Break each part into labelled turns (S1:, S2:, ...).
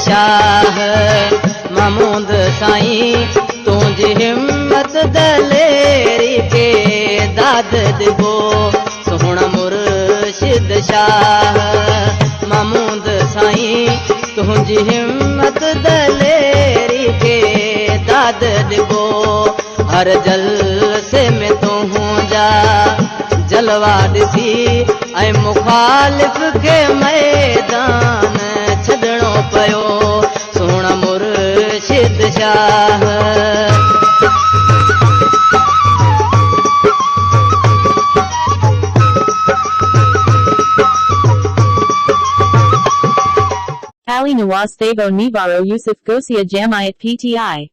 S1: शाह महमूद साईं तुझी हिम्मत दलेरी के दाद दिबो सोहना मुर्शिद शाह महमूद साईं तुझी हिम्मत दलेरी के दाद दिबो हर जलसे में तू जा जलवा दी ऐं मुखालिफ के मैदान छॾणो पियो सोहना मुर्शिद Shah
S2: Ali Nawaz Thabo Nivaro Yusuf Gosia Jamiat PTI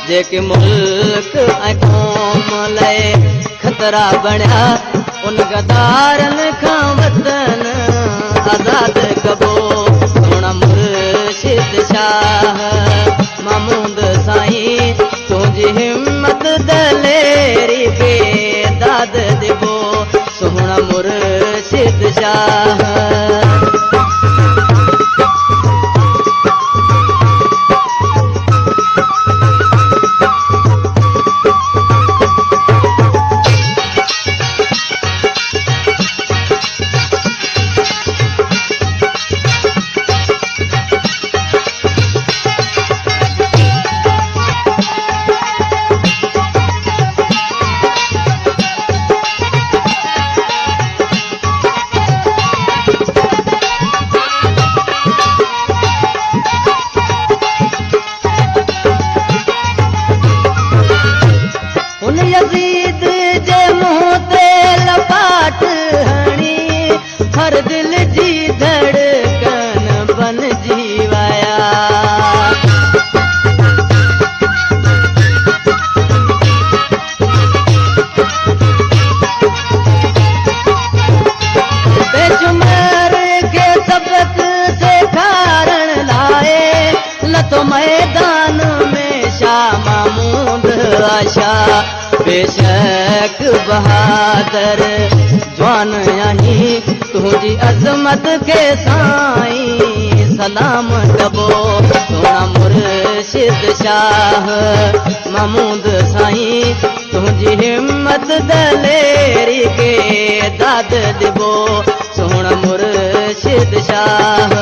S1: जेके मुल्क ऐं क़ौम लाइ खतरा बणिया उन गदारन खां वतन आज़ाद कबो सोहना मुर्शिद शाह महमूद साईं तुझी हिम्मत दलेरी के दाद दिबो सोहना मुर्शिद शाह हर दिल जी धड़कन बन जीवाया बेशुमार के सबक से खारण लाए लतो मैदान में शाह महमूद आशा बेशक बहादुर जवान यही तुझी अजमत के साईं सलाम कबो सोहना मुर्शिद शाह महमूद साईं तुझी हिम्मत दलेरी के दाद दिबो सोहना मुर्शिद Shah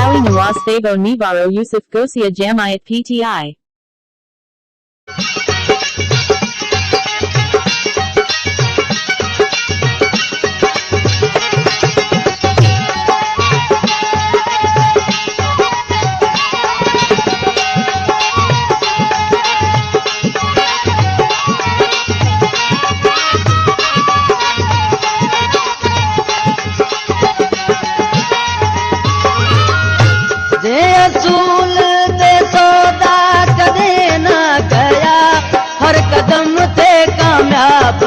S2: Ali Nawaz Thabo Nivaro Yusuf Gosia Jamiat PTI
S1: असूल ते सौदा कदे न कया हर कदम ते कामयाब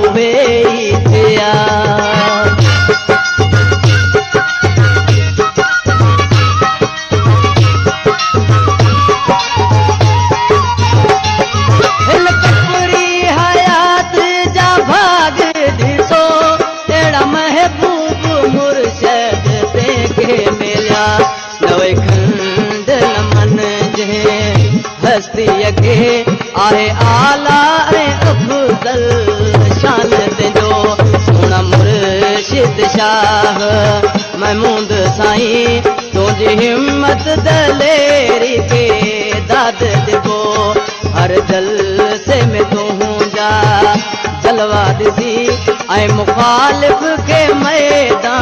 S1: उहे ही थिया हिन कपरी हयात जा भाग ॾिसो अहिड़ा महबूब मुर्शद ते के मिलिया नवे खंड नमन जे हस्ती के आहे आला ऐं अफज़ल शान तुंहिंजो सोहना मुर्शिद शाह महमूद साईं तुझी हिम्मत दलेरी के दाद दिबो हर जलसे में तुंहिंजा जलवा ॾिसी ऐं मुखालिफ़ खे मैदान